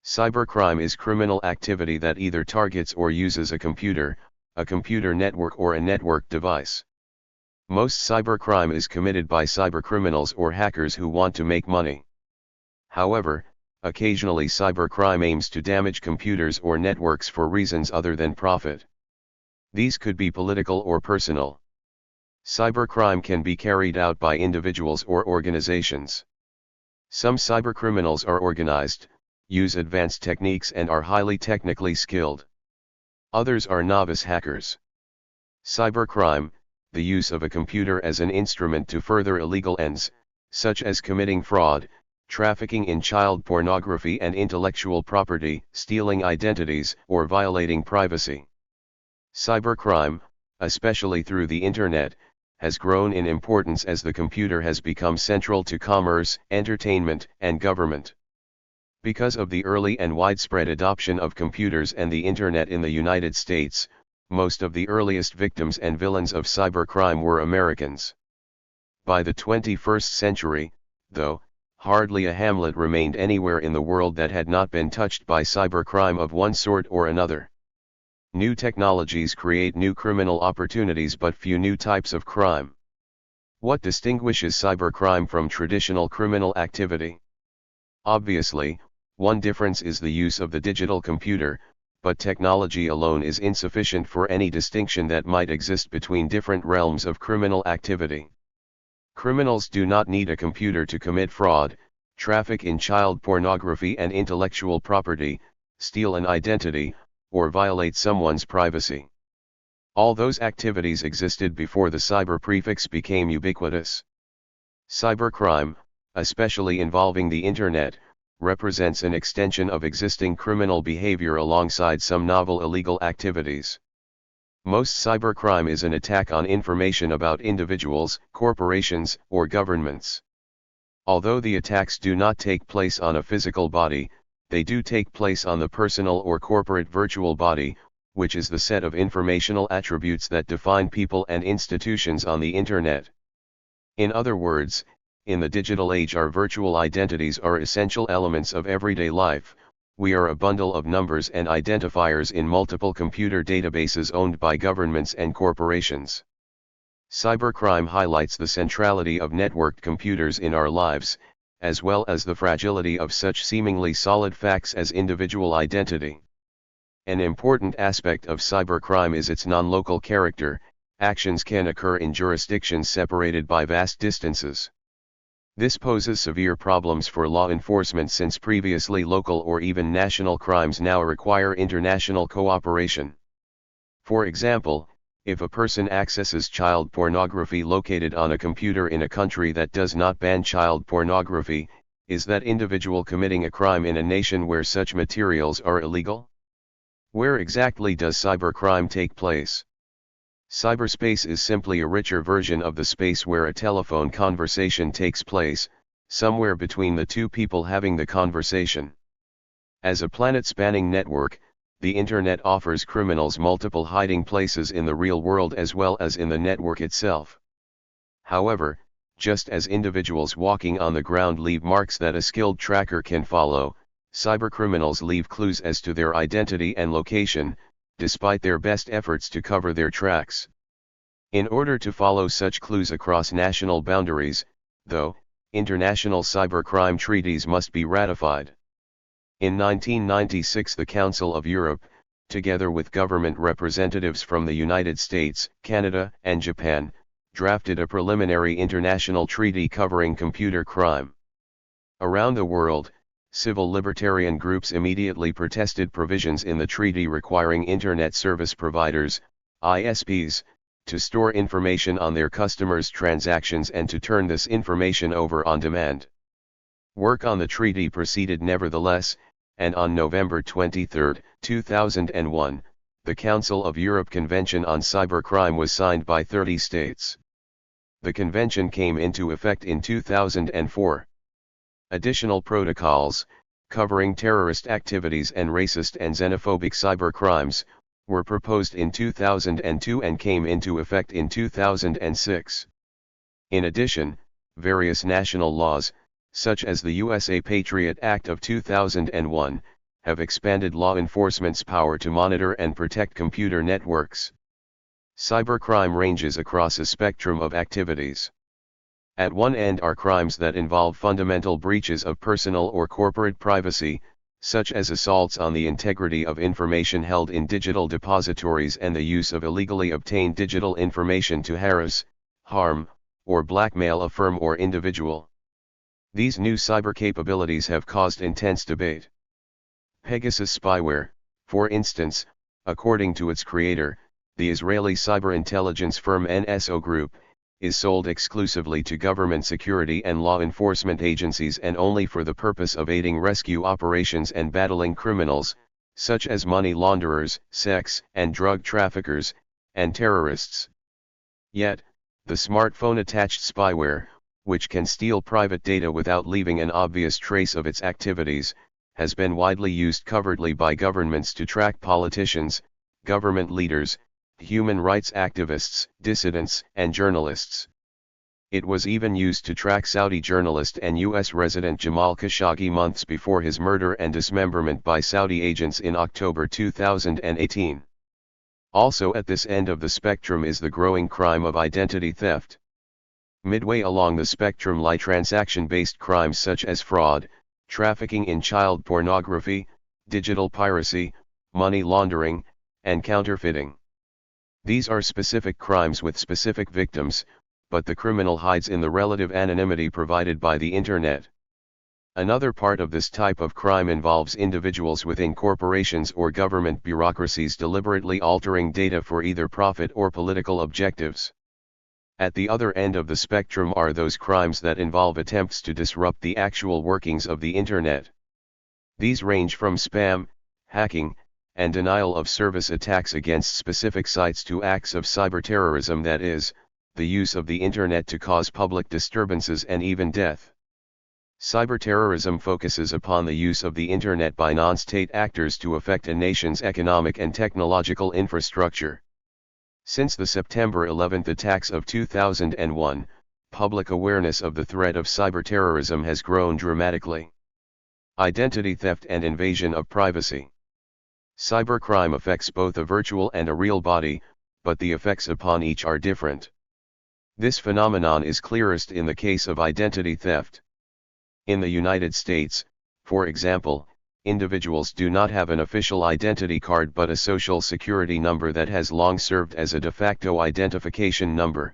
Cybercrime is criminal activity that either targets or uses a computer network or a network device. Most cybercrime is committed by cybercriminals or hackers who want to make money. However, occasionally cybercrime aims to damage computers or networks for reasons other than profit. These could be political or personal. Cybercrime can be carried out by individuals or organizations. Some cybercriminals are organized, use advanced techniques and are highly technically skilled. Others are novice hackers. Cybercrime, the use of a computer as an instrument to further illegal ends, such as committing fraud, trafficking in child pornography and intellectual property, stealing identities, or violating privacy. Cybercrime, especially through the Internet, has grown in importance as the computer has become central to commerce, entertainment, and government. Because of the early and widespread adoption of computers and the Internet in the United States, most of the earliest victims and villains of cybercrime were Americans. By the 21st century, though, hardly a hamlet remained anywhere in the world that had not been touched by cybercrime of one sort or another. New technologies create new criminal opportunities but few new types of crime. What distinguishes cybercrime from traditional criminal activity? Obviously, one difference is the use of the digital computer, but technology alone is insufficient for any distinction that might exist between different realms of criminal activity. Criminals do not need a computer to commit fraud, traffic in child pornography and intellectual property, steal an identity, or violate someone's privacy. All those activities existed before the cyber prefix became ubiquitous. Cybercrime, especially involving the Internet, represents an extension of existing criminal behavior alongside some novel illegal activities. Most cybercrime is an attack on information about individuals, corporations, or governments. Although the attacks do not take place on a physical body, they do take place on the personal or corporate virtual body, which is the set of informational attributes that define people and institutions on the Internet. In other words, in the digital age our virtual identities are essential elements of everyday life. We are a bundle of numbers and identifiers in multiple computer databases owned by governments and corporations. Cybercrime highlights the centrality of networked computers in our lives, as well as the fragility of such seemingly solid facts as individual identity. An important aspect of cybercrime is its non-local character. Actions can occur in jurisdictions separated by vast distances. This poses severe problems for law enforcement since previously local or even national crimes now require international cooperation. For example, if a person accesses child pornography located on a computer in a country that does not ban child pornography, is that individual committing a crime in a nation where such materials are illegal? Where exactly does cybercrime take place? Cyberspace is simply a richer version of the space where a telephone conversation takes place, somewhere between the two people having the conversation. As a planet-spanning network, the Internet offers criminals multiple hiding places in the real world as well as in the network itself. However, just as individuals walking on the ground leave marks that a skilled tracker can follow, cybercriminals leave clues as to their identity and location, despite their best efforts to cover their tracks. In order to follow such clues across national boundaries, though, international cybercrime treaties must be ratified. In 1996 the Council of Europe, together with government representatives from the United States, Canada, and Japan, drafted a preliminary international treaty covering computer crime. Around the world, civil libertarian groups immediately protested provisions in the treaty requiring Internet service providers, ISPs, to store information on their customers' transactions and to turn this information over on demand. Work on the treaty proceeded nevertheless, and on November 23, 2001, the Council of Europe Convention on Cybercrime was signed by 30 states. The convention came into effect in 2004. Additional protocols, covering terrorist activities and racist and xenophobic cybercrimes, were proposed in 2002 and came into effect in 2006. In addition, various national laws, such as the USA Patriot Act of 2001, have expanded law enforcement's power to monitor and protect computer networks. Cybercrime ranges across a spectrum of activities. At one end are crimes that involve fundamental breaches of personal or corporate privacy, such as assaults on the integrity of information held in digital depositories and the use of illegally obtained digital information to harass, harm, or blackmail a firm or individual. These new cyber capabilities have caused intense debate. Pegasus spyware, for instance, according to its creator, the Israeli cyber intelligence firm NSO Group, is sold exclusively to government security and law enforcement agencies and only for the purpose of aiding rescue operations and battling criminals, such as money launderers, sex and drug traffickers, and terrorists. Yet, the smartphone-attached spyware, which can steal private data without leaving an obvious trace of its activities, has been widely used covertly by governments to track politicians, government leaders, human rights activists, dissidents, and journalists. It was even used to track Saudi journalist and U.S. resident Jamal Khashoggi months before his murder and dismemberment by Saudi agents in October 2018. Also at this end of the spectrum is the growing crime of identity theft. Midway along the spectrum lie transaction-based crimes such as fraud, trafficking in child pornography, digital piracy, money laundering, and counterfeiting. These are specific crimes with specific victims, but the criminal hides in the relative anonymity provided by the Internet. Another part of this type of crime involves individuals within corporations or government bureaucracies deliberately altering data for either profit or political objectives. At the other end of the spectrum are those crimes that involve attempts to disrupt the actual workings of the Internet. These range from spam, hacking, and denial of service attacks against specific sites to acts of cyberterrorism, that is, the use of the Internet to cause public disturbances and even death. Cyberterrorism focuses upon the use of the Internet by non-state actors to affect a nation's economic and technological infrastructure. Since the September 11 attacks of 2001, public awareness of the threat of cyberterrorism has grown dramatically. Identity theft and invasion of privacy. Cybercrime affects both a virtual and a real body, but the effects upon each are different. This phenomenon is clearest in the case of identity theft. In the United States, for example, individuals do not have an official identity card but a social security number that has long served as a de facto identification number.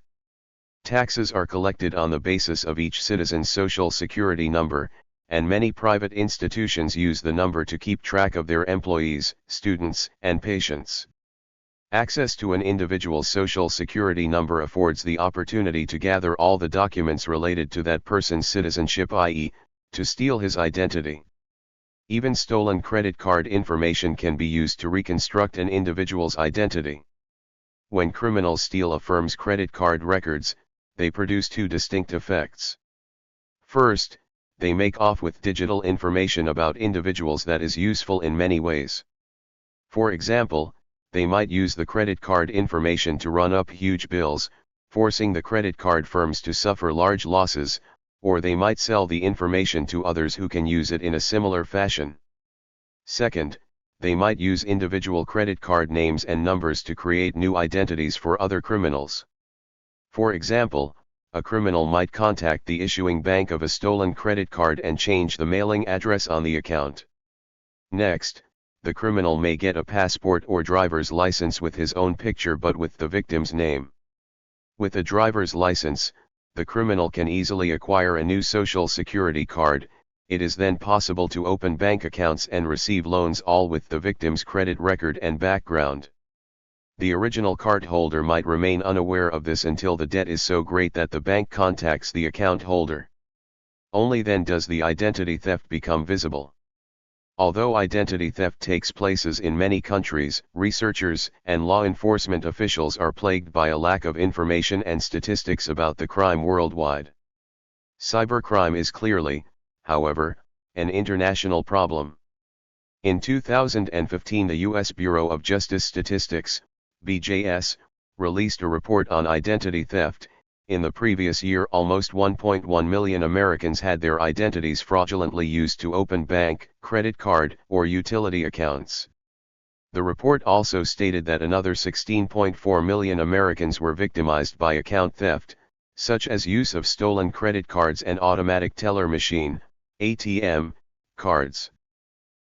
Taxes are collected on the basis of each citizen's social security number, and many private institutions use the number to keep track of their employees, students, and patients. Access to an individual's social security number affords the opportunity to gather all the documents related to that person's citizenship, i.e., to steal his identity. Even stolen credit card information can be used to reconstruct an individual's identity. When criminals steal a firm's credit card records, they produce two distinct effects. First, they make off with digital information about individuals that is useful in many ways. For example, they might use the credit card information to run up huge bills, forcing the credit card firms to suffer large losses, or they might sell the information to others who can use it in a similar fashion. Second, they might use individual credit card names and numbers to create new identities for other criminals. For example, a criminal might contact the issuing bank of a stolen credit card and change the mailing address on the account. Next, the criminal may get a passport or driver's license with his own picture but with the victim's name. With a driver's license, the criminal can easily acquire a new social security card. It is then possible to open bank accounts and receive loans, all with the victim's credit record and background. The original cardholder might remain unaware of this until the debt is so great that the bank contacts the account holder. Only then does the identity theft become visible. Although identity theft takes place in many countries, researchers and law enforcement officials are plagued by a lack of information and statistics about the crime worldwide. Cybercrime is clearly, however, an international problem. In 2015, the U.S. Bureau of Justice Statistics, BJS, released a report on identity theft. In the previous year, almost 1.1 million Americans had their identities fraudulently used to open bank, credit card, or utility accounts. The report also stated that another 16.4 million Americans were victimized by account theft, such as use of stolen credit cards and automatic teller machine, ATM, cards.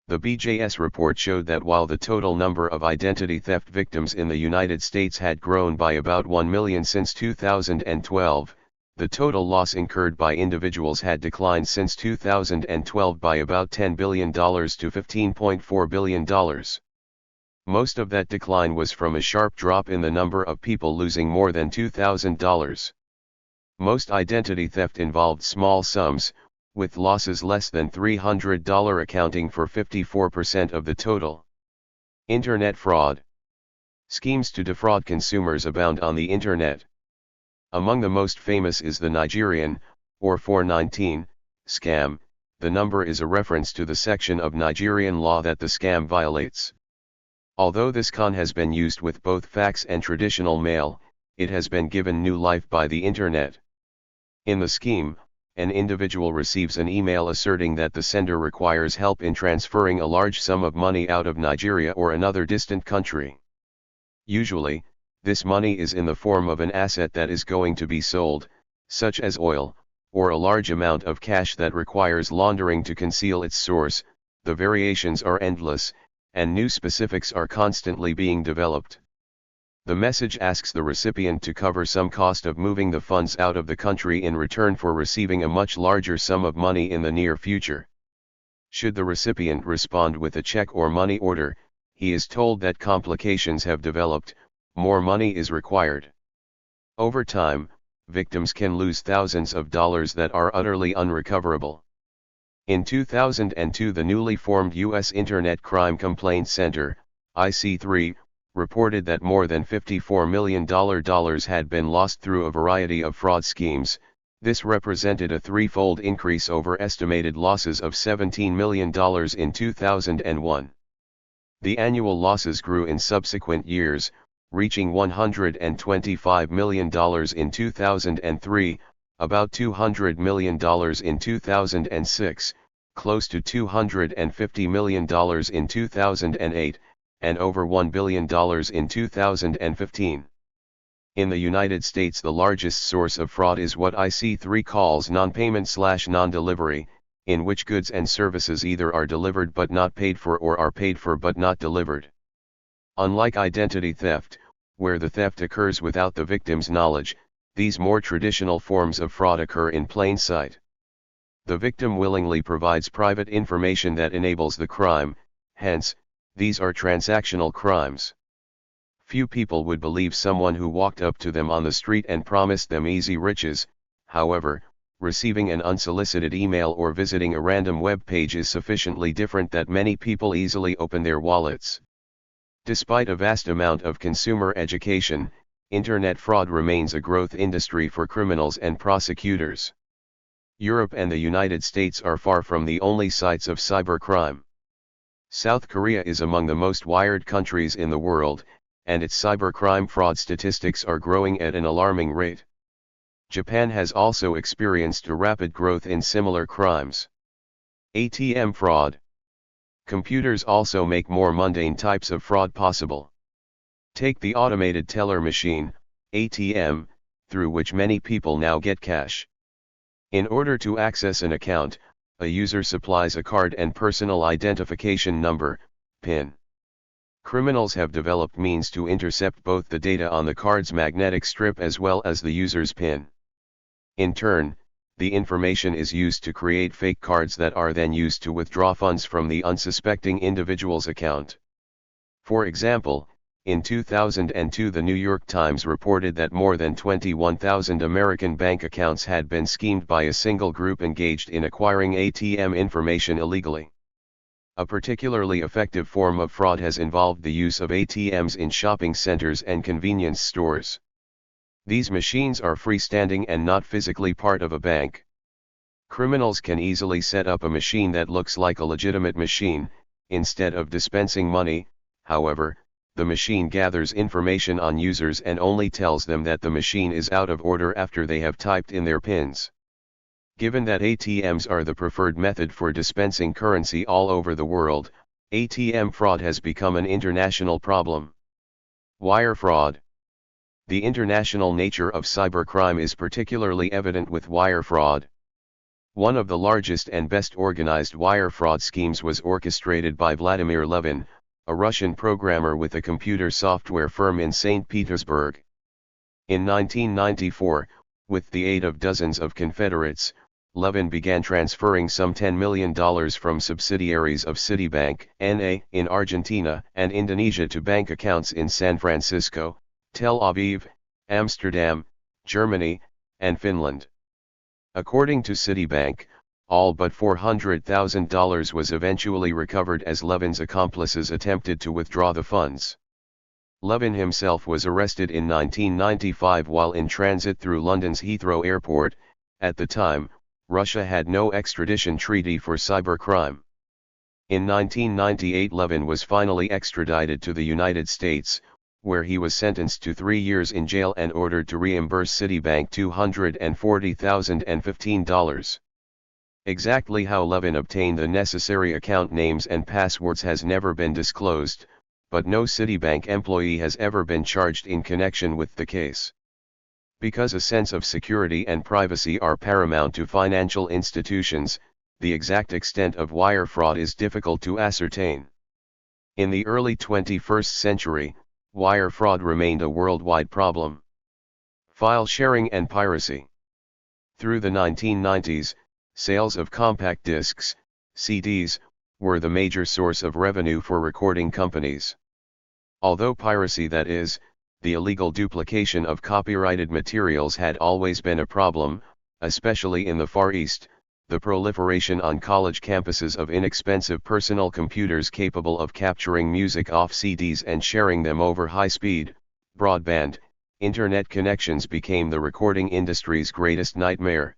The BJS report showed that while the total number of identity theft victims in the United States had grown by about 1 million since 2012, the total loss incurred by individuals had declined since 2012 by about $10 billion to $15.4 billion. Most of that decline was from a sharp drop in the number of people losing more than $2,000. Most identity theft involved small sums, with losses less than $300 accounting for 54% of the total. Internet fraud. Schemes to defraud consumers abound on the Internet. Among the most famous is the Nigerian, or 419, scam. The number is a reference to the section of Nigerian law that the scam violates. Although this con has been used with both fax and traditional mail, it has been given new life by the Internet. In the scheme, an individual receives an email asserting that the sender requires help in transferring a large sum of money out of Nigeria or another distant country. Usually, this money is in the form of an asset that is going to be sold, such as oil, or a large amount of cash that requires laundering to conceal its source. The variations are endless, and new specifics are constantly being developed. The message asks the recipient to cover some cost of moving the funds out of the country in return for receiving a much larger sum of money in the near future. Should the recipient respond with a check or money order, he is told that complications have developed, more money is required. Over time, victims can lose thousands of dollars that are utterly unrecoverable. In 2002, the newly formed U.S. Internet Crime Complaint Center, IC3, reported that more than $54 million had been lost through a variety of fraud schemes. This represented a threefold increase over estimated losses of $17 million in 2001. The annual losses grew in subsequent years, reaching $125 million in 2003, about $200 million in 2006, close to $250 million in 2008, and over $1 billion in 2015. In the United States, the largest source of fraud is what IC3 calls non-payment/non-delivery, in which goods and services either are delivered but not paid for or are paid for but not delivered. Unlike identity theft, where the theft occurs without the victim's knowledge, these more traditional forms of fraud occur in plain sight. The victim willingly provides private information that enables the crime, hence, these are transactional crimes. Few people would believe someone who walked up to them on the street and promised them easy riches. However, receiving an unsolicited email or visiting a random web page is sufficiently different that many people easily open their wallets. Despite a vast amount of consumer education, Internet fraud remains a growth industry for criminals and prosecutors. Europe and the United States are far from the only sites of cybercrime. South Korea is among the most wired countries in the world, and its cybercrime fraud statistics are growing at an alarming rate. Japan has also experienced a rapid growth in similar crimes. ATM fraud. Computers also make more mundane types of fraud possible. Take the automated teller machine, ATM, through which many people now get cash. In order to access an account, a user supplies a card and personal identification number, PIN. Criminals have developed means to intercept both the data on the card's magnetic strip as well as the user's PIN. In turn, the information is used to create fake cards that are then used to withdraw funds from the unsuspecting individual's account. For example, in 2002, the New York Times reported that more than 21,000 American bank accounts had been schemed by a single group engaged in acquiring ATM information illegally. A particularly effective form of fraud has involved the use of ATMs in shopping centers and convenience stores. These machines are freestanding and not physically part of a bank. Criminals can easily set up a machine that looks like a legitimate machine. Instead of dispensing money, however, the machine gathers information on users and only tells them that the machine is out of order after they have typed in their PINs. Given that ATMs are the preferred method for dispensing currency all over the world, ATM fraud has become an international problem. Wire fraud. The international nature of cybercrime is particularly evident with wire fraud. One of the largest and best organized wire fraud schemes was orchestrated by Vladimir Levin, a Russian programmer with a computer software firm in St. Petersburg. In 1994, with the aid of dozens of Confederates, Levin began transferring some $10 million from subsidiaries of Citibank, N.A., in Argentina and Indonesia to bank accounts in San Francisco, Tel Aviv, Amsterdam, Germany, and Finland. According to Citibank, all but $400,000 was eventually recovered as Levin's accomplices attempted to withdraw the funds. Levin himself was arrested in 1995 while in transit through London's Heathrow Airport. At the time, Russia had no extradition treaty for cybercrime. In 1998, Levin was finally extradited to the United States, where he was sentenced to 3 years in jail and ordered to reimburse Citibank $240,015. Exactly how Levin obtained the necessary account names and passwords has never been disclosed, but no Citibank employee has ever been charged in connection with the case. Because a sense of security and privacy are paramount to financial institutions, the exact extent of wire fraud is difficult to ascertain. In the early 21st century, wire fraud remained a worldwide problem. File sharing and piracy. Through the 1990s, sales of compact discs, CDs, were the major source of revenue for recording companies. Although piracy, that is, the illegal duplication of copyrighted materials, had always been a problem, especially in the Far East, the proliferation on college campuses of inexpensive personal computers capable of capturing music off CDs and sharing them over high-speed, broadband, internet connections became the recording industry's greatest nightmare.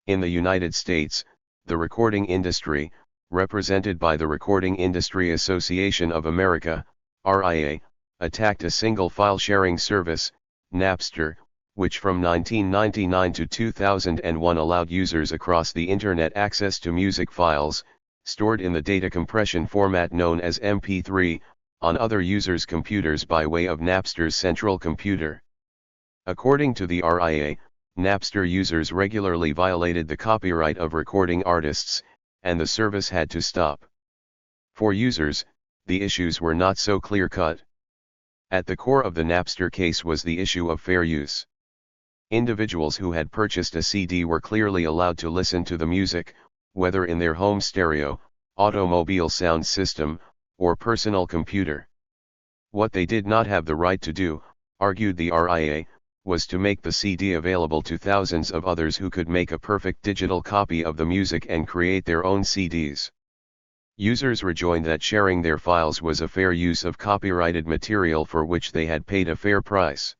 In the United States, the recording industry, represented by the Recording Industry Association of America, RIA, attacked a single file-sharing service, Napster, which from 1999 to 2001 allowed users across the Internet access to music files, stored in the data compression format known as MP3, on other users' computers by way of Napster's central computer. According to the RIA, Napster users regularly violated the copyright of recording artists, and the service had to stop. For users, the issues were not so clear-cut. At the core of the Napster case was the issue of fair use. Individuals who had purchased a CD were clearly allowed to listen to the music, whether in their home stereo, automobile sound system, or personal computer. What they did not have the right to do, argued the RIA, was to make the CD available to thousands of others who could make a perfect digital copy of the music and create their own CDs. Users rejoined that sharing their files was a fair use of copyrighted material for which they had paid a fair price.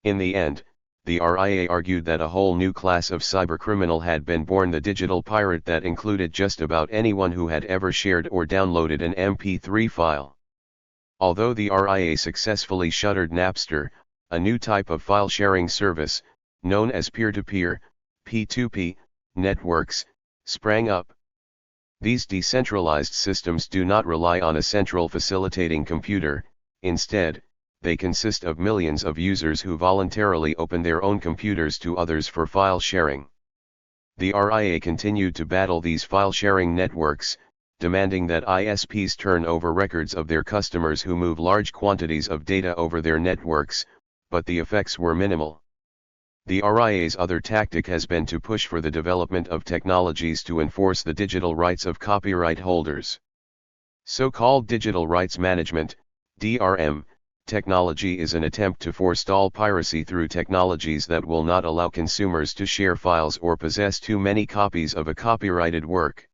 In the end, the RIA argued that a whole new class of cybercriminal had been born, the digital pirate, that included just about anyone who had ever shared or downloaded an MP3 file. Although the RIA successfully shuttered Napster, a new type of file-sharing service, known as peer-to-peer, P2P, networks, sprang up. These decentralized systems do not rely on a central facilitating computer. Instead, they consist of millions of users who voluntarily open their own computers to others for file sharing. The RIA continued to battle these file-sharing networks, demanding that ISPs turn over records of their customers who move large quantities of data over their networks, but the effects were minimal. The RIA's other tactic has been to push for the development of technologies to enforce the digital rights of copyright holders. So-called digital rights management, DRM, technology is an attempt to forestall piracy through technologies that will not allow consumers to share files or possess too many copies of a copyrighted work.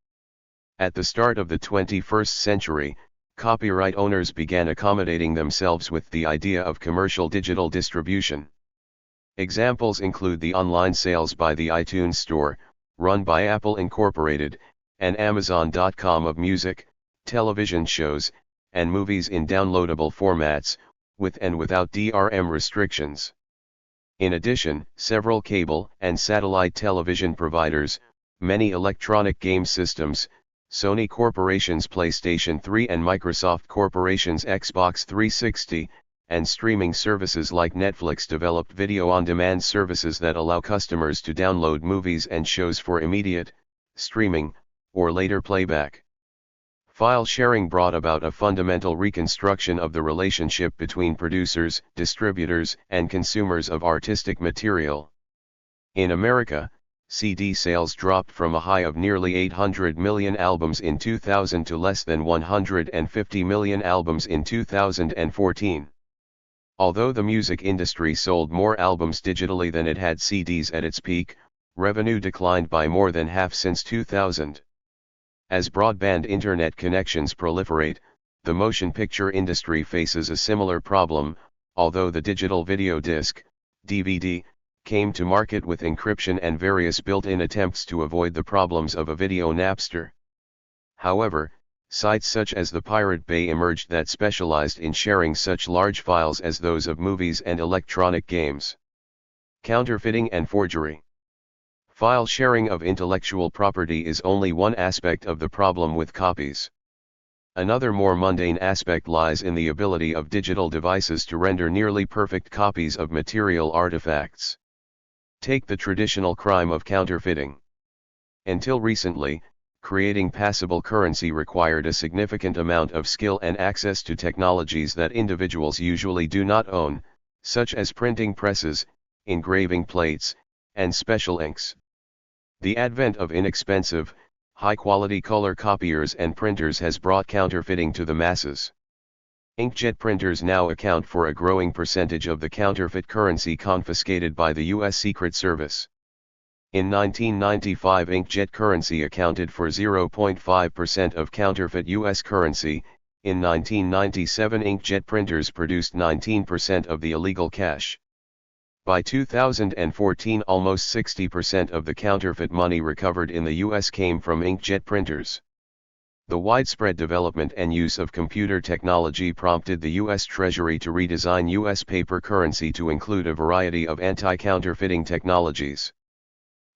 At the start of the 21st century, copyright owners began accommodating themselves with the idea of commercial digital distribution. Examples include the online sales by the iTunes Store, run by Apple Incorporated, and Amazon.com of music, television shows, and movies in downloadable formats, with and without DRM restrictions. In addition, several cable and satellite television providers, many electronic game systems, Sony Corporation's PlayStation 3 and Microsoft Corporation's Xbox 360, and streaming services like Netflix developed video-on-demand services that allow customers to download movies and shows for immediate streaming or later playback. File sharing brought about a fundamental reconstruction of the relationship between producers, distributors, and consumers of artistic material. In America, CD sales dropped from a high of nearly 800 million albums in 2000 to less than 150 million albums in 2014. Although the music industry sold more albums digitally than it had CDs at its peak, revenue declined by more than half since 2000. As broadband internet connections proliferate, the motion picture industry faces a similar problem, although the digital video disc, DVD, came to market with encryption and various built-in attempts to avoid the problems of a video Napster. However, sites such as the Pirate Bay emerged that specialized in sharing such large files as those of movies and electronic games. Counterfeiting and forgery. File sharing of intellectual property is only one aspect of the problem with copies. Another more mundane aspect lies in the ability of digital devices to render nearly perfect copies of material artifacts. Take the traditional crime of counterfeiting. Until recently, creating passable currency required a significant amount of skill and access to technologies that individuals usually do not own, such as printing presses, engraving plates, and special inks. The advent of inexpensive, high-quality color copiers and printers has brought counterfeiting to the masses. Inkjet printers now account for a growing percentage of the counterfeit currency confiscated by the U.S. Secret Service. In 1995, inkjet currency accounted for 0.5% of counterfeit U.S. currency. In 1997, inkjet printers produced 19% of the illegal cash. By 2014, almost 60% of the counterfeit money recovered in the U.S. came from inkjet printers. The widespread development and use of computer technology prompted the U.S. Treasury to redesign U.S. paper currency to include a variety of anti-counterfeiting technologies.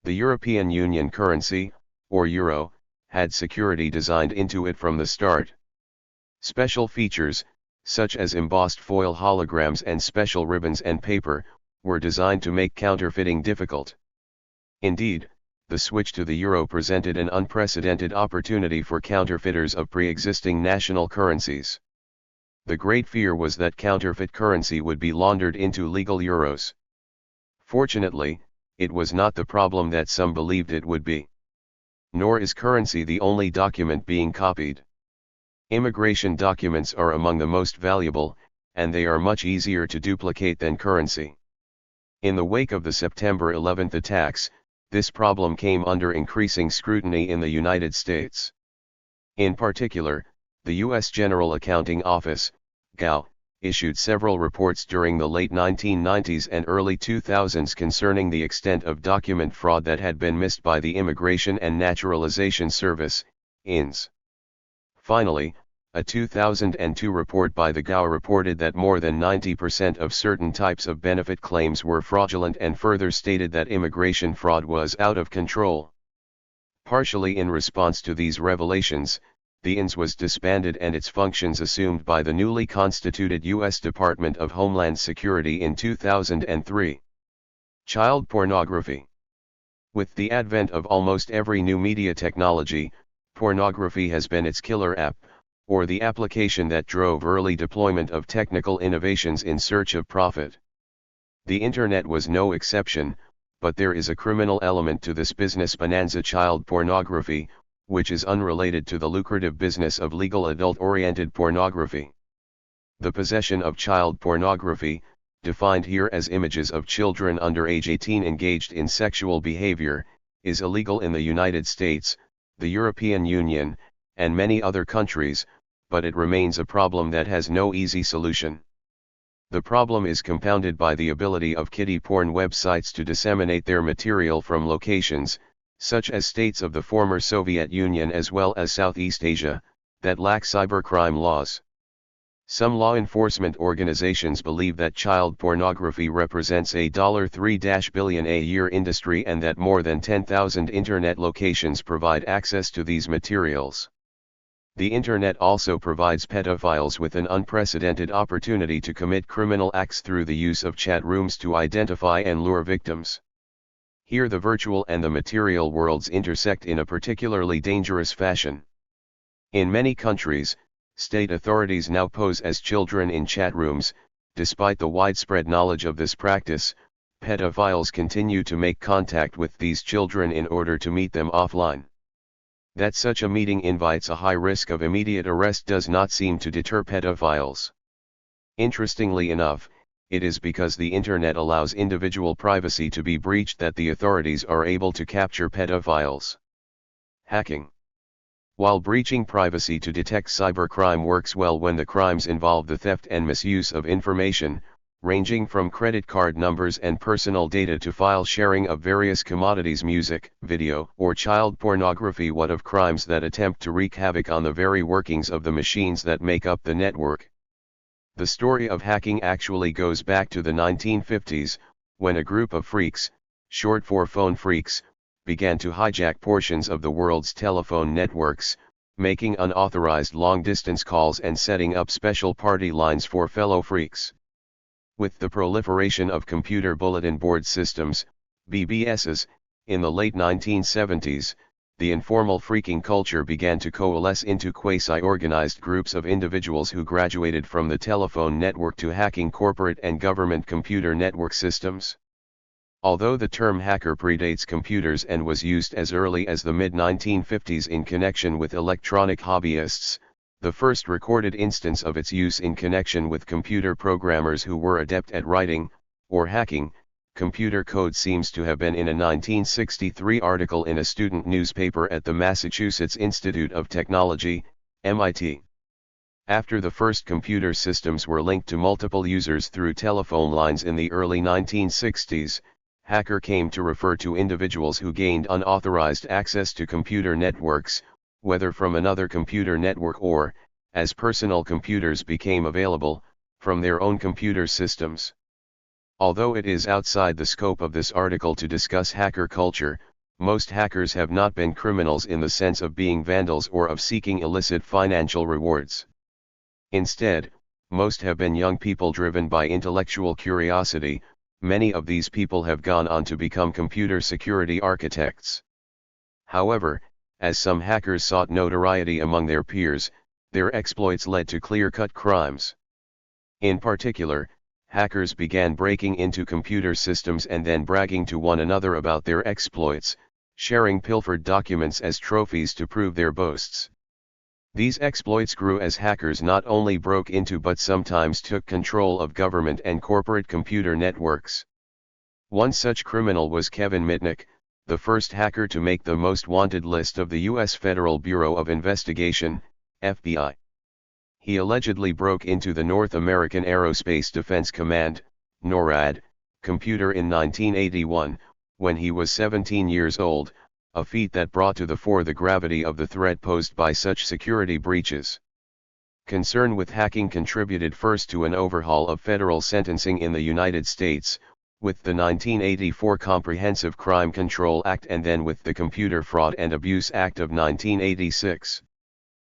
The European Union currency, or euro, had security designed into it from the start. Special features, such as embossed foil holograms and special ribbons and paper, were designed to make counterfeiting difficult. Indeed, the switch to the euro presented an unprecedented opportunity for counterfeiters of pre-existing national currencies. The great fear was that counterfeit currency would be laundered into legal euros. Fortunately, it was not the problem that some believed it would be. Nor is currency the only document being copied. Immigration documents are among the most valuable, and they are much easier to duplicate than currency. In the wake of the September 11 attacks, this problem came under increasing scrutiny in the United States. In particular, the U.S. General Accounting Office, GAO, issued several reports during the late 1990s and early 2000s concerning the extent of document fraud that had been missed by the Immigration and Naturalization Service, INS. Finally, a 2002 report by the GAO reported that more than 90% of certain types of benefit claims were fraudulent and further stated that immigration fraud was out of control. Partially in response to these revelations, the INS was disbanded and its functions assumed by the newly constituted U.S. Department of Homeland Security in 2003. Child pornography. With the advent of almost every new media technology, pornography has been its killer app, or the application that drove early deployment of technical innovations in search of profit. The Internet was no exception, but there is a criminal element to this business bonanza: child pornography, which is unrelated to the lucrative business of legal adult-oriented pornography. The possession of child pornography, defined here as images of children under age 18 engaged in sexual behavior, is illegal in the United States, the European Union, and many other countries, but it remains a problem that has no easy solution. The problem is compounded by the ability of kiddie porn websites to disseminate their material from locations, such as states of the former Soviet Union as well as Southeast Asia, that lack cybercrime laws. Some law enforcement organizations believe that child pornography represents a $3 billion a year industry and that more than 10,000 internet locations provide access to these materials. The internet also provides pedophiles with an unprecedented opportunity to commit criminal acts through the use of chat rooms to identify and lure victims. Here the virtual and the material worlds intersect in a particularly dangerous fashion. In many countries, state authorities now pose as children in chat rooms. Despite the widespread knowledge of this practice, pedophiles continue to make contact with these children in order to meet them offline. That such a meeting invites a high risk of immediate arrest does not seem to deter pedophiles. Interestingly enough, it is because the internet allows individual privacy to be breached that the authorities are able to capture pedophiles. Hacking. While breaching privacy to detect cybercrime works well when the crimes involve the theft and misuse of information, ranging from credit card numbers and personal data to file sharing of various commodities, music, video, or child pornography, what of crimes that attempt to wreak havoc on the very workings of the machines that make up the network? The story of hacking actually goes back to the 1950s, when a group of freaks, short for phone freaks, began to hijack portions of the world's telephone networks, making unauthorized long-distance calls and setting up special party lines for fellow freaks. With the proliferation of computer bulletin board systems, BBSs, in the late 1970s, the informal freaking culture began to coalesce into quasi-organized groups of individuals who graduated from the telephone network to hacking corporate and government computer network systems. Although the term hacker predates computers and was used as early as the mid-1950s in connection with electronic hobbyists, the first recorded instance of its use in connection with computer programmers who were adept at writing, or hacking, computer code seems to have been in a 1963 article in a student newspaper at the Massachusetts Institute of Technology, MIT. After the first computer systems were linked to multiple users through telephone lines in the early 1960s, hacker came to refer to individuals who gained unauthorized access to computer networks, whether from another computer network or, as personal computers became available, from their own computer systems. Although it is outside the scope of this article to discuss hacker culture, most hackers have not been criminals in the sense of being vandals or of seeking illicit financial rewards. Instead, most have been young people driven by intellectual curiosity. Many of these people have gone on to become computer security architects. However, as some hackers sought notoriety among their peers, their exploits led to clear-cut crimes. In particular, hackers began breaking into computer systems and then bragging to one another about their exploits, sharing pilfered documents as trophies to prove their boasts. These exploits grew as hackers not only broke into but sometimes took control of government and corporate computer networks. One such criminal was Kevin Mitnick, the first hacker to make the most wanted list of the U.S. Federal Bureau of Investigation, FBI. He allegedly broke into the North American Aerospace Defense Command, NORAD, computer in 1981, when he was 17 years old, a feat that brought to the fore the gravity of the threat posed by such security breaches. Concern with hacking contributed first to an overhaul of federal sentencing in the United States, with the 1984 Comprehensive Crime Control Act and then with the Computer Fraud and Abuse Act of 1986.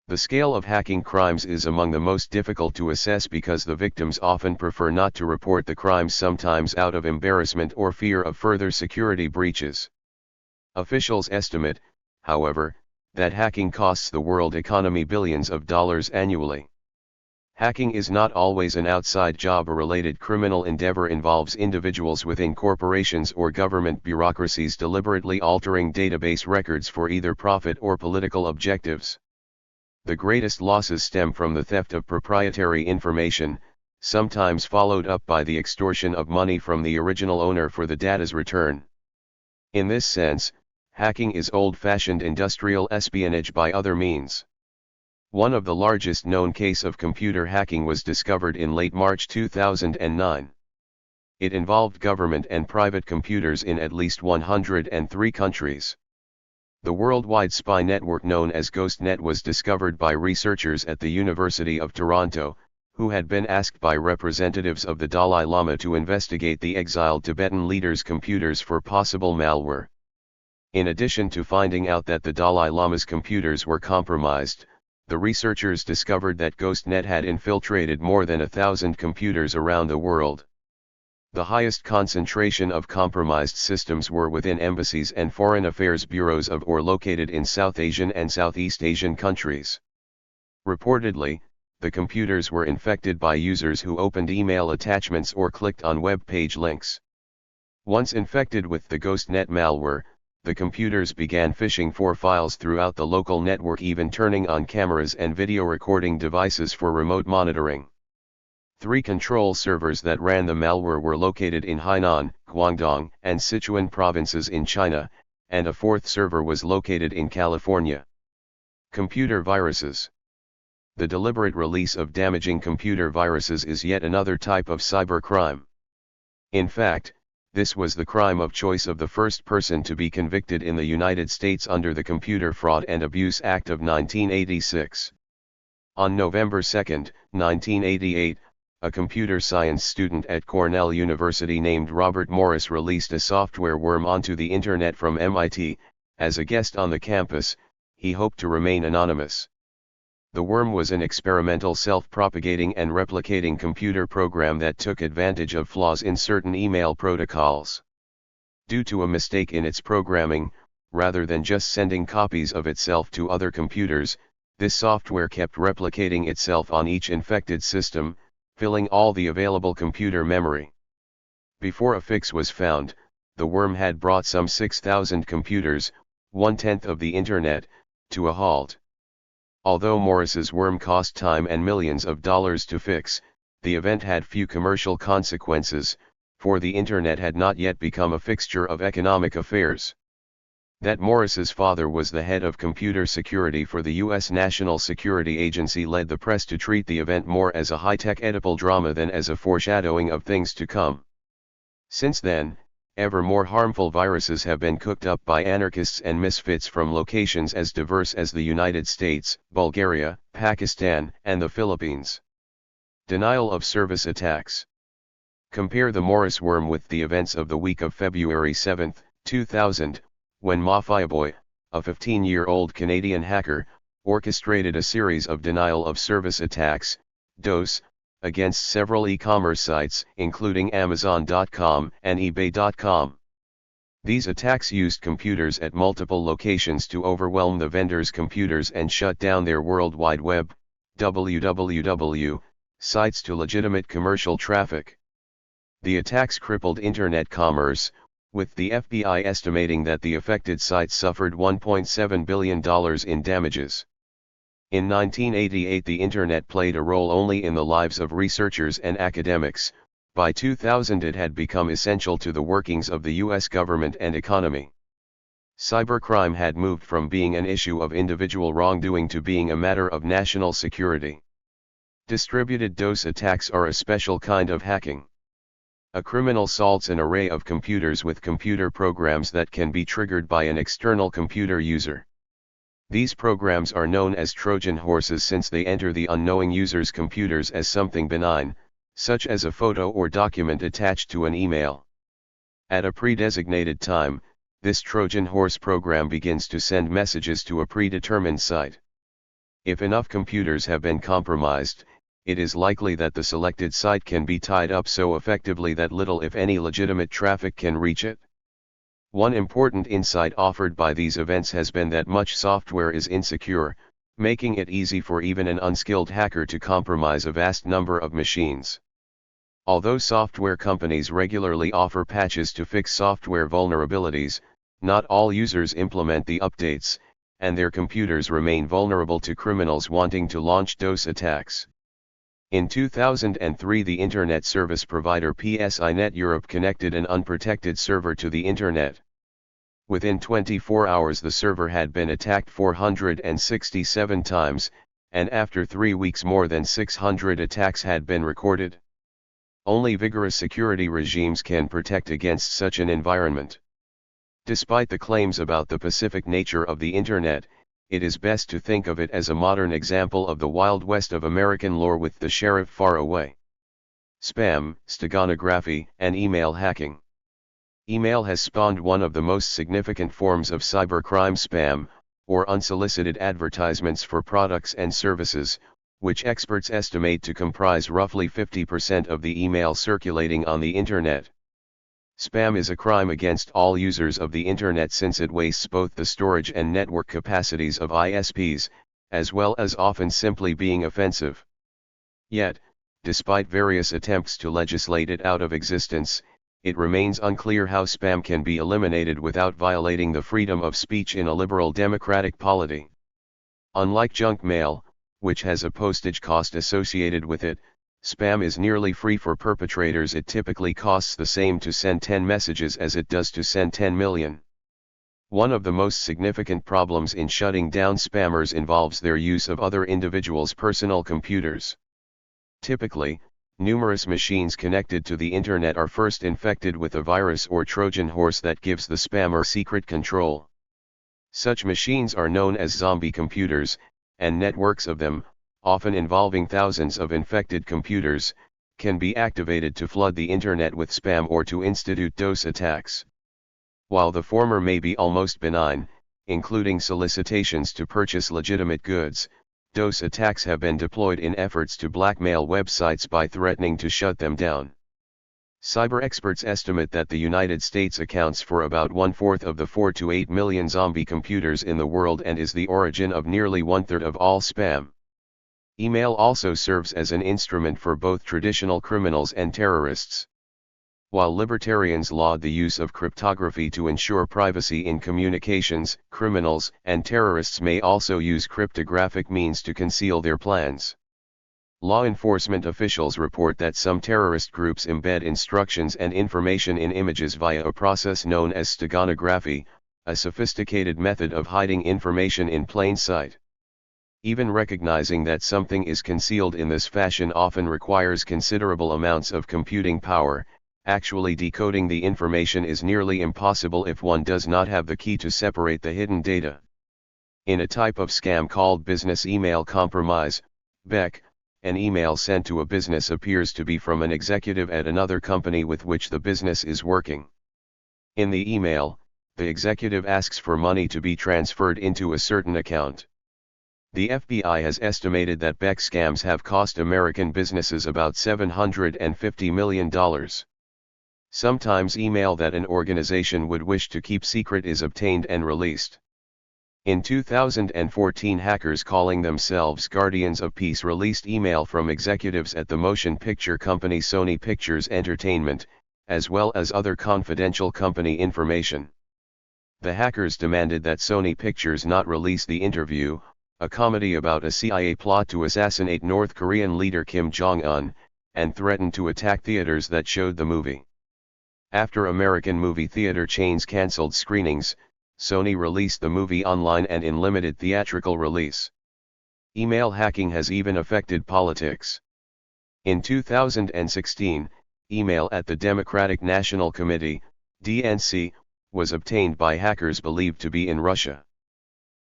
The scale of hacking crimes is among the most difficult to assess because the victims often prefer not to report the crimes, sometimes out of embarrassment or fear of further security breaches. Officials estimate, however, that hacking costs the world economy billions of dollars annually. Hacking is not always an outside job. A related criminal endeavor involves individuals within corporations or government bureaucracies deliberately altering database records for either profit or political objectives. The greatest losses stem from the theft of proprietary information, sometimes followed up by the extortion of money from the original owner for the data's return. In this sense, hacking is old-fashioned industrial espionage by other means. One of the largest known case of computer hacking was discovered in late March 2009. It involved government and private computers in at least 103 countries. The worldwide spy network known as GhostNet was discovered by researchers at the University of Toronto, who had been asked by representatives of the Dalai Lama to investigate the exiled Tibetan leader's computers for possible malware. In addition to finding out that the Dalai Lama's computers were compromised, the researchers discovered that GhostNet had infiltrated more than 1,000 computers around the world. The highest concentration of compromised systems were within embassies and foreign affairs bureaus of or located in South Asian and Southeast Asian countries. Reportedly, the computers were infected by users who opened email attachments or clicked on web page links. Once infected with the GhostNet malware, the computers began phishing for files throughout the local network, even turning on cameras and video recording devices for remote monitoring. 3 control servers that ran the malware were located in Hainan, Guangdong, and Sichuan provinces in China, and a 4th server was located in California. Computer viruses. The deliberate release of damaging computer viruses is yet another type of cybercrime. In fact, this was the crime of choice of the first person to be convicted in the United States under the Computer Fraud and Abuse Act of 1986. On November 2, 1988, a computer science student at Cornell University named Robert Morris released a software worm onto the internet from MIT. As a guest on the campus, he hoped to remain anonymous. The worm was an experimental self-propagating and replicating computer program that took advantage of flaws in certain email protocols. Due to a mistake in its programming, rather than just sending copies of itself to other computers, this software kept replicating itself on each infected system, filling all the available computer memory. Before a fix was found, the worm had brought some 6,000 computers, 1/10 of the internet, to a halt. Although Morris's worm cost time and millions of dollars to fix, the event had few commercial consequences, for the internet had not yet become a fixture of economic affairs. That Morris's father was the head of computer security for the U.S. National Security Agency led the press to treat the event more as a high-tech Oedipal drama than as a foreshadowing of things to come. Since then, ever more harmful viruses have been cooked up by anarchists and misfits from locations as diverse as the United States, Bulgaria, Pakistan, and the Philippines. Denial of service attacks. Compare the Morris worm with the events of the week of February 7, 2000, when Mafiaboy, a 15-year-old Canadian hacker, orchestrated a series of denial of service attacks, DOS, against several e-commerce sites, including Amazon.com and eBay.com. These attacks used computers at multiple locations to overwhelm the vendors' computers and shut down their World Wide Web, www, sites to legitimate commercial traffic. The attacks crippled internet commerce, with the FBI estimating that the affected sites suffered $1.7 billion in damages. In 1988 the Internet played a role only in the lives of researchers and academics. By 2000 it had become essential to the workings of the US government and economy. Cybercrime had moved from being an issue of individual wrongdoing to being a matter of national security. Distributed DOS attacks are a special kind of hacking. A criminal salts an array of computers with computer programs that can be triggered by an external computer user. These programs are known as Trojan horses since they enter the unknowing user's computers as something benign, such as a photo or document attached to an email. At a pre-designated time, this Trojan horse program begins to send messages to a predetermined site. If enough computers have been compromised, it is likely that the selected site can be tied up so effectively that little if any legitimate traffic can reach it. One important insight offered by these events has been that much software is insecure, making it easy for even an unskilled hacker to compromise a vast number of machines. Although software companies regularly offer patches to fix software vulnerabilities, not all users implement the updates, and their computers remain vulnerable to criminals wanting to launch DOS attacks. In 2003 the Internet service provider PSINet Europe connected an unprotected server to the Internet. Within 24 hours the server had been attacked 467 times, and after 3 weeks more than 600 attacks had been recorded. Only vigorous security regimes can protect against such an environment. Despite the claims about the pacific nature of the Internet, it is best to think of it as a modern example of the Wild West of American lore with the sheriff far away. Spam, steganography, and email hacking. Email has spawned one of the most significant forms of cybercrime: spam, or unsolicited advertisements for products and services, which experts estimate to comprise roughly 50% of the email circulating on the Internet. Spam is a crime against all users of the Internet, since it wastes both the storage and network capacities of ISPs, as well as often simply being offensive. Yet, despite various attempts to legislate it out of existence, it remains unclear how spam can be eliminated without violating the freedom of speech in a liberal democratic polity. Unlike junk mail, which has a postage cost associated with it, spam is nearly free for perpetrators. It typically costs the same to send 10 messages as it does to send 10 million. One of the most significant problems in shutting down spammers involves their use of other individuals' personal computers. Typically, numerous machines connected to the Internet are first infected with a virus or Trojan horse that gives the spammer secret control. Such machines are known as zombie computers, and networks of them, often involving thousands of infected computers, can be activated to flood the Internet with spam or to institute DOS attacks. While the former may be almost benign, including solicitations to purchase legitimate goods, DOS attacks have been deployed in efforts to blackmail websites by threatening to shut them down. Cyber experts estimate that the United States accounts for about 1/4 of the 4 to 8 million zombie computers in the world and is the origin of nearly 1/3 of all spam. Email also serves as an instrument for both traditional criminals and terrorists. While libertarians laud the use of cryptography to ensure privacy in communications, criminals and terrorists may also use cryptographic means to conceal their plans. Law enforcement officials report that some terrorist groups embed instructions and information in images via a process known as steganography, a sophisticated method of hiding information in plain sight. Even recognizing that something is concealed in this fashion often requires considerable amounts of computing power. Actually decoding the information is nearly impossible if one does not have the key to separate the hidden data. In a type of scam called business email compromise, BEC, an email sent to a business appears to be from an executive at another company with which the business is working. In the email, the executive asks for money to be transferred into a certain account. The FBI has estimated that BEC scams have cost American businesses about $750 million. Sometimes email that an organization would wish to keep secret is obtained and released. In 2014, hackers calling themselves Guardians of Peace released email from executives at the motion picture company Sony Pictures Entertainment, as well as other confidential company information. The hackers demanded that Sony Pictures not release the interview, a comedy about a CIA plot to assassinate North Korean leader Kim Jong-un, and threatened to attack theaters that showed the movie. After American movie theater chains canceled screenings, Sony released the movie online and in limited theatrical release. Email hacking has even affected politics. In 2016, email at the Democratic National Committee, DNC, was obtained by hackers believed to be in Russia.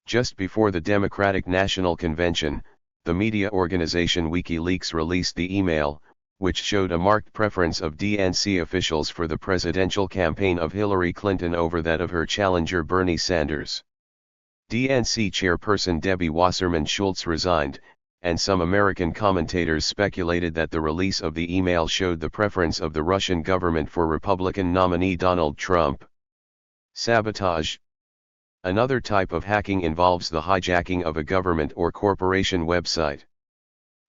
Just before the Democratic National Convention, the media organization WikiLeaks released the email, which showed a marked preference of DNC officials for the presidential campaign of Hillary Clinton over that of her challenger Bernie Sanders. DNC chairperson Debbie Wasserman Schultz resigned, and some American commentators speculated that the release of the email showed the preference of the Russian government for Republican nominee Donald Trump. Sabotage. Another type of hacking involves the hijacking of a government or corporation website.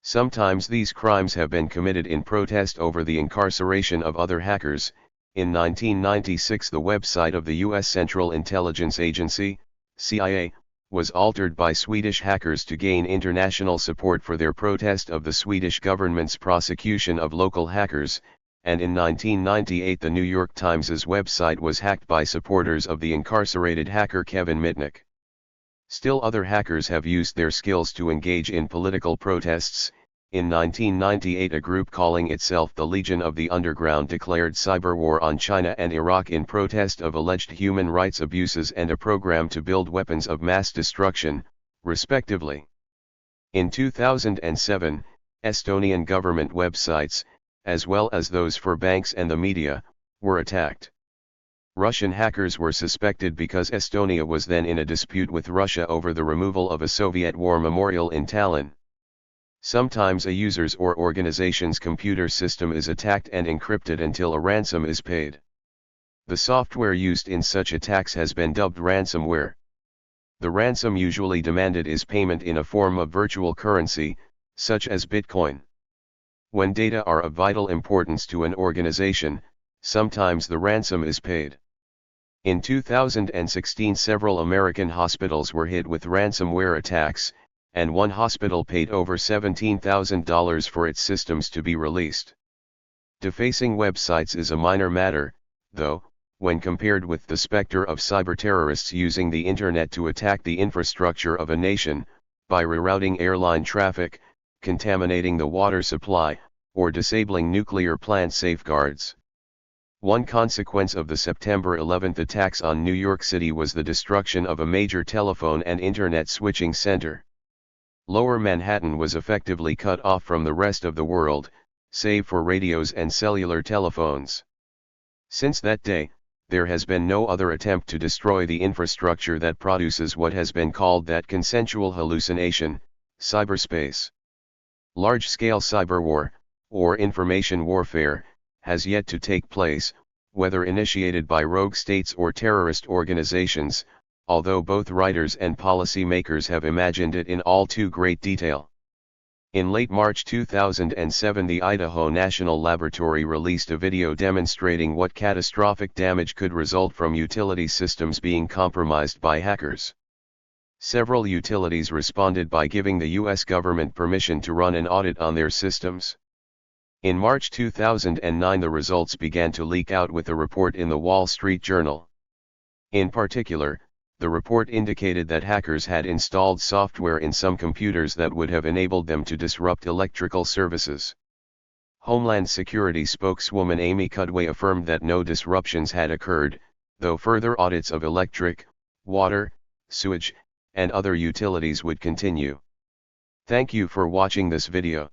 Sometimes these crimes have been committed in protest over the incarceration of other hackers. In 1996, the website of the U.S. Central Intelligence Agency, CIA, was altered by Swedish hackers to gain international support for their protest of the Swedish government's prosecution of local hackers, and in 1998 the New York Times' website was hacked by supporters of the incarcerated hacker Kevin Mitnick. Still other hackers have used their skills to engage in political protests. In 1998 a group calling itself the Legion of the Underground declared cyber war on China and Iraq in protest of alleged human rights abuses and a program to build weapons of mass destruction, respectively. In 2007, Estonian government websites, as well as those for banks and the media, were attacked. Russian hackers were suspected because Estonia was then in a dispute with Russia over the removal of a Soviet war memorial in Tallinn. Sometimes a user's or organization's computer system is attacked and encrypted until a ransom is paid. The software used in such attacks has been dubbed ransomware. The ransom usually demanded is payment in a form of virtual currency, such as Bitcoin. When data are of vital importance to an organization, sometimes the ransom is paid. In 2016, several American hospitals were hit with ransomware attacks, and one hospital paid over $17,000 for its systems to be released. Defacing websites is a minor matter, though, when compared with the specter of cyber-terrorists using the internet to attack the infrastructure of a nation, by rerouting airline traffic, contaminating the water supply, or disabling nuclear plant safeguards. One consequence of the September 11 attacks on New York City was the destruction of a major telephone and internet switching center. Lower Manhattan was effectively cut off from the rest of the world, save for radios and cellular telephones. Since that day, there has been no other attempt to destroy the infrastructure that produces what has been called that consensual hallucination, cyberspace. Large-scale cyberwar, or information warfare, has yet to take place, whether initiated by rogue states or terrorist organizations, although both writers and policy makers have imagined it in all too great detail. In late March 2007, the Idaho National Laboratory released a video demonstrating what catastrophic damage could result from utility systems being compromised by hackers. Several utilities responded by giving the U.S. government permission to run an audit on their systems. In March 2009, the results began to leak out with a report in the Wall Street Journal. In particular, the report indicated that hackers had installed software in some computers that would have enabled them to disrupt electrical services. Homeland Security spokeswoman Amy Cudway affirmed that no disruptions had occurred, though further audits of electric, water, sewage, and other utilities would continue. Thank you for watching this video.